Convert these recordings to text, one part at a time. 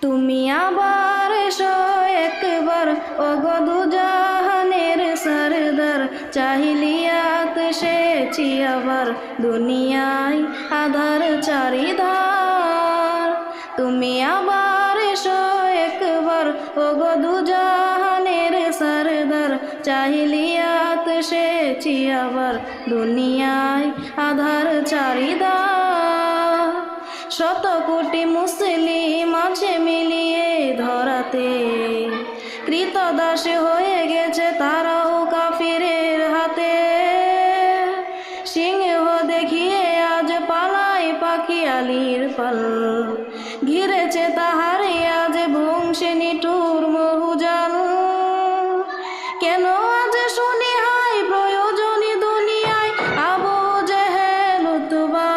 তুমি আবার এসো একবার ওগো দুজাহানের সরদার, চাহিলিয়াত এসেছি আবার দুনিয়ায় আধার চারিধার। তুমি আবার এসো একবার ওগো দুজাহানের সরদার, চাহিলিয়াত এসেছি আবার দুনিয়ায় আধার চারিধার। শত কোটি মুসলিম আছে মিলিয়ে ধরাতে, কৃতদাস হয়ে গেছে তারাও কাফিরের হাতে। সিংহ দেখিয়ে আজ পালায় পাখি আলির পাল, ঘিরেছে তাহারে আজ বংশে নিঠুর মহুজাল। কেন আজ শুনি হাই প্রয়োজনী দুনিয়ায় আবু জেহেল উতবা।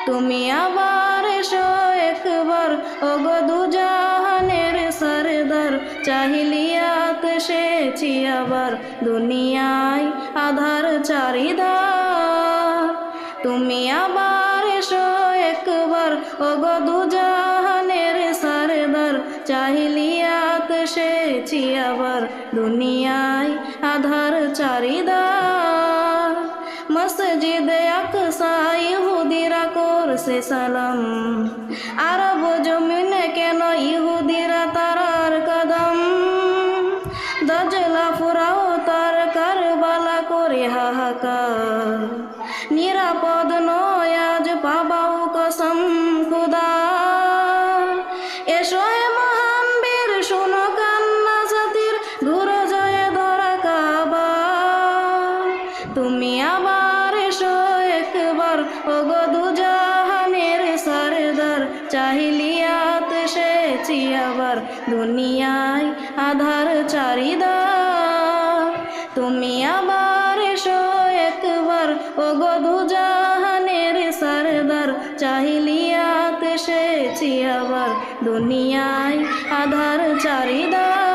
তুমি আবার এসো একবার ওগো দুজাহানের সরদার, চাহিলিয়াত এসেছি আবার দুনিয়ায় আধার চারিধার। তুমি আবার এসো একবার ওগো দুজাহানের সরদার, চাহিলিয়াত এসেছি আবার দুনিয়ায় আধার চারিধার। মসজিদে আকসা ইহুদিরা করছে সালাম, আরব জমিনে কেন ইহুদিরা তারার কদম। দজলা ফুরাও তার কারবালা করে হাহাকার, নিরাপদ নয় আজ পাবাও কসম খুদা। এসো হে মহান বীর শোনো কান্না সাথীর, ঘুরে জয়ে ধরা কাবা। তুমি আবার এসো একবার ওগো দুজাহানের সরদার, চাহিলিয়াত এসেছি আবার দুনিয়ায় আধার চারিধার। তুমি আবার এসো একবার ওগো দুজাহানের সরদার, চাহিলিয়াত এসেছি আবার দুনিয়ায় আধার চারিধার।